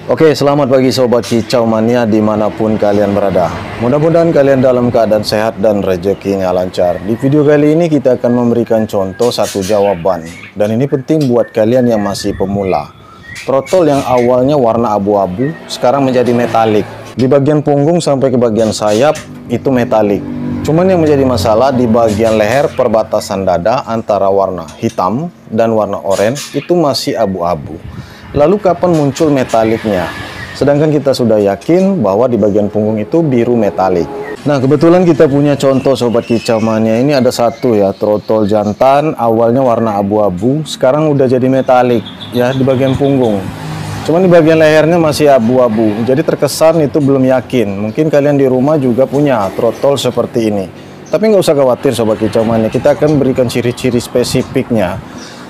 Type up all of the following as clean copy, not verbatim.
Oke, selamat pagi Sobat Kicau Mania dimanapun kalian berada. Mudah-mudahan kalian dalam keadaan sehat dan rezekinya lancar. Di video kali ini kita akan memberikan contoh satu jawaban. Dan ini penting buat kalian yang masih pemula. Trotol yang awalnya warna abu-abu, sekarang menjadi metalik. Di bagian punggung sampai ke bagian sayap, itu metalik. Cuman yang menjadi masalah di bagian leher perbatasan dada antara warna hitam dan warna oranye itu masih abu-abu. Lalu kapan muncul metaliknya? Sedangkan kita sudah yakin bahwa di bagian punggung itu biru metalik. Nah, kebetulan kita punya contoh Sobat Kicau Mania. Ini ada satu ya, trotol jantan awalnya warna abu-abu, sekarang udah jadi metalik ya di bagian punggung. Cuman di bagian lehernya masih abu-abu. Jadi terkesan itu belum yakin. Mungkin kalian di rumah juga punya trotol seperti ini. Tapi nggak usah khawatir Sobat Kicau Mania, kita akan berikan ciri-ciri spesifiknya.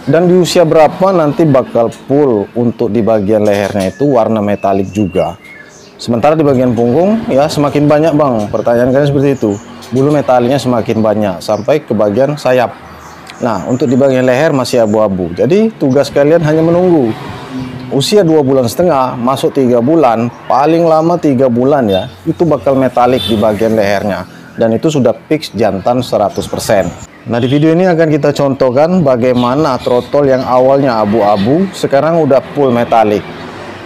Dan di usia berapa nanti bakal full untuk di bagian lehernya itu warna metalik juga. Sementara di bagian punggung ya semakin banyak bang, pertanyaan kalian seperti itu. Bulu metaliknya semakin banyak sampai ke bagian sayap. Nah untuk di bagian leher masih abu-abu. Jadi tugas kalian hanya menunggu. Usia 2,5 bulan masuk 3 bulan, paling lama 3 bulan ya, itu bakal metalik di bagian lehernya. Dan itu sudah fix jantan 100%. Nah di video ini akan kita contohkan bagaimana trotol yang awalnya abu-abu sekarang udah full metalik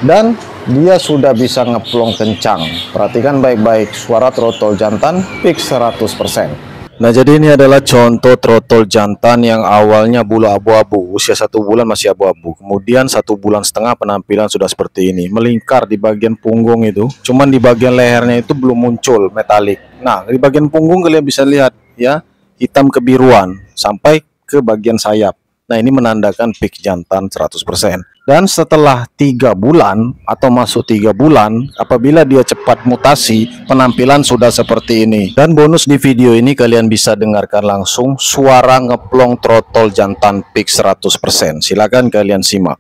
dan dia sudah bisa ngeplong kencang. Perhatikan baik-baik, suara trotol jantan fix 100%. Nah jadi ini adalah contoh trotol jantan yang awalnya bulu abu-abu, usia 1 bulan masih abu-abu, kemudian 1,5 bulan penampilan sudah seperti ini, melingkar di bagian punggung itu, cuman di bagian lehernya itu belum muncul metalik. Nah di bagian punggung kalian bisa lihat ya, hitam kebiruan sampai ke bagian sayap. Nah ini menandakan peak jantan 100%. Dan setelah 3 bulan atau masuk 3 bulan, apabila dia cepat mutasi, penampilan sudah seperti ini. Dan bonus di video ini kalian bisa dengarkan langsung suara ngeplong trotol jantan peak 100%. Silakan kalian simak.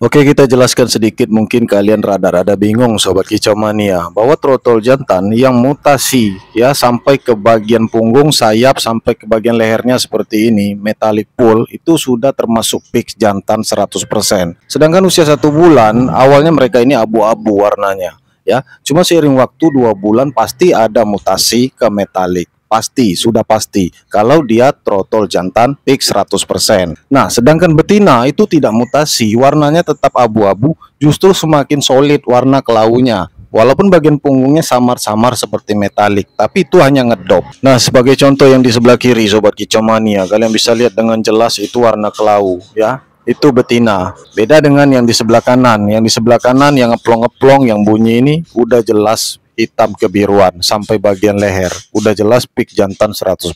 Oke, kita jelaskan sedikit, mungkin kalian rada-rada bingung Sobat Kicau Mania, bahwa trotol jantan yang mutasi ya sampai ke bagian punggung, sayap, sampai ke bagian lehernya seperti ini, metalik full, itu sudah termasuk fix jantan 100%. Sedangkan usia 1 bulan, awalnya mereka ini abu-abu warnanya ya. Cuma seiring waktu 2 bulan pasti ada mutasi ke metalik. Pasti, sudah pasti kalau dia trotol jantan fix 100%. Nah sedangkan betina itu tidak mutasi, warnanya tetap abu-abu, justru semakin solid warna kelaunya. Walaupun bagian punggungnya samar-samar seperti metalik, tapi itu hanya ngedop. Nah sebagai contoh yang di sebelah kiri Sobat Kicau Mania, kalian bisa lihat dengan jelas itu warna kelau ya. Itu betina. Beda dengan yang di sebelah kanan. Yang di sebelah kanan yang ngeplong-ngeplong, yang bunyi ini udah jelas hitam kebiruan sampai bagian leher. Udah jelas peak jantan 100%.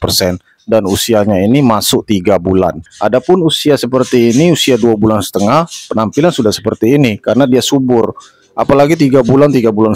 Dan usianya ini masuk 3 bulan. Adapun usia seperti ini, usia 2,5 bulan, penampilan sudah seperti ini karena dia subur. Apalagi 3 bulan, 3,5 bulan,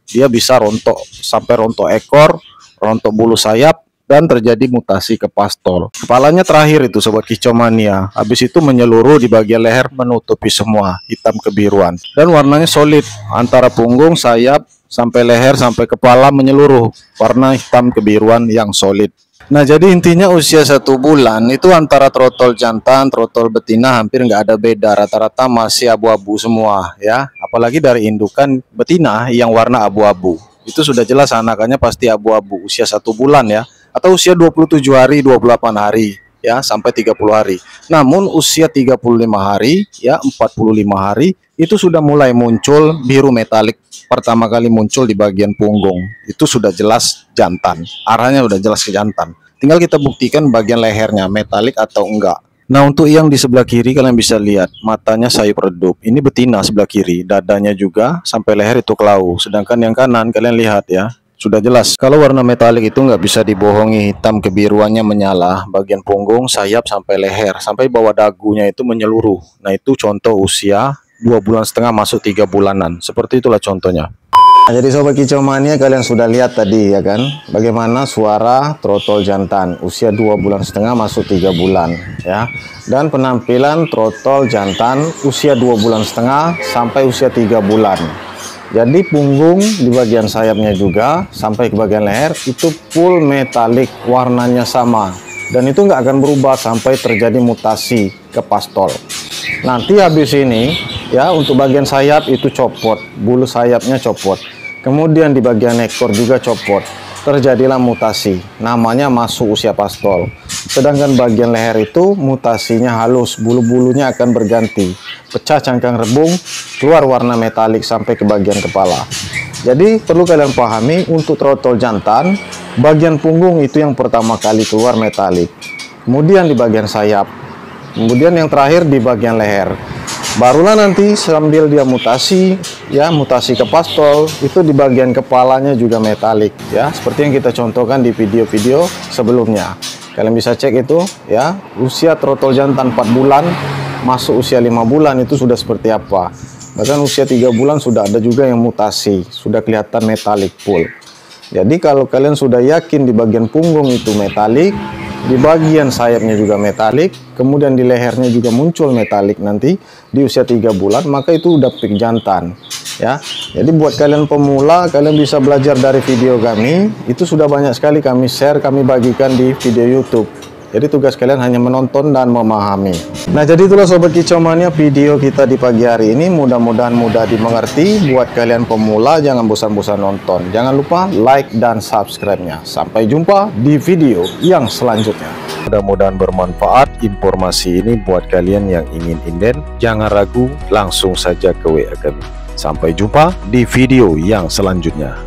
dia bisa rontok sampai rontok ekor, rontok bulu sayap, dan terjadi mutasi ke pastol. Kepalanya terakhir itu Sobat Kicau Mania. Habis itu menyeluruh di bagian leher, menutupi semua hitam kebiruan. Dan warnanya solid antara punggung, sayap, sampai leher, sampai kepala menyeluruh. Warna hitam kebiruan yang solid. Nah jadi intinya usia 1 bulan itu antara trotol jantan, trotol betina hampir nggak ada beda, rata-rata masih abu-abu semua ya. Apalagi dari indukan betina yang warna abu-abu, itu sudah jelas anakannya pasti abu-abu usia 1 bulan ya, atau usia 27 hari, 28 hari. ya sampai 30 hari. Namun usia 35 hari ya 45 hari itu sudah mulai muncul biru metalik, pertama kali muncul di bagian punggung. Itu sudah jelas jantan, arahnya udah jelas ke jantan. Tinggal kita buktikan bagian lehernya metalik atau enggak. Nah, untuk yang di sebelah kiri kalian bisa lihat matanya sayup redup. Ini betina sebelah kiri, dadanya juga sampai leher itu kelau. Sedangkan yang kanan kalian lihat ya, sudah jelas. Kalau warna metalik itu nggak bisa dibohongi, hitam kebiruannya menyala. Bagian punggung, sayap sampai leher, sampai bawah dagunya itu menyeluruh. Nah, itu contoh usia 2,5 bulan masuk 3 bulanan. Seperti itulah contohnya. Nah, jadi sobat kicau mania, kalian sudah lihat tadi ya kan, bagaimana suara trotol jantan usia 2,5 bulan masuk 3 bulan ya, dan penampilan trotol jantan usia 2,5 bulan sampai usia 3 bulan. Jadi punggung di bagian sayapnya juga sampai ke bagian leher itu full metalik, warnanya sama, dan itu nggak akan berubah sampai terjadi mutasi ke pastol. Nanti habis ini ya, untuk bagian sayap itu copot, bulu sayapnya copot, kemudian di bagian ekor juga copot, terjadilah mutasi, namanya masuk usia pastol. Sedangkan bagian leher itu mutasinya halus, bulu-bulunya akan berganti, pecah cangkang rebung, keluar warna metalik sampai ke bagian kepala. Jadi perlu kalian pahami, untuk trotol jantan bagian punggung itu yang pertama kali keluar metalik, kemudian di bagian sayap, kemudian yang terakhir di bagian leher. Barulah nanti sambil dia mutasi ya, mutasi ke pastol, itu di bagian kepalanya juga metalik ya, seperti yang kita contohkan di video-video sebelumnya. Kalian bisa cek itu ya, usia trotol jantan 4 bulan masuk usia 5 bulan itu sudah seperti apa. Bahkan usia 3 bulan sudah ada juga yang mutasi, sudah kelihatan metalik full. Jadi kalau kalian sudah yakin di bagian punggung itu metalik, di bagian sayapnya juga metalik, kemudian di lehernya juga muncul metalik nanti di usia 3 bulan, maka itu udah peak jantan ya. Jadi buat kalian pemula, kalian bisa belajar dari video kami, itu sudah banyak sekali kami share, kami bagikan di video YouTube. Jadi tugas kalian hanya menonton dan memahami. Nah, jadi itulah sobat kicau mania video kita di pagi hari ini. Mudah-mudahan mudah dimengerti. Buat kalian pemula, jangan bosan-bosan nonton. Jangan lupa like dan subscribe-nya. Sampai jumpa di video yang selanjutnya. Mudah-mudahan bermanfaat informasi ini buat kalian yang ingin inden. Jangan ragu, langsung saja ke WA kami. Sampai jumpa di video yang selanjutnya.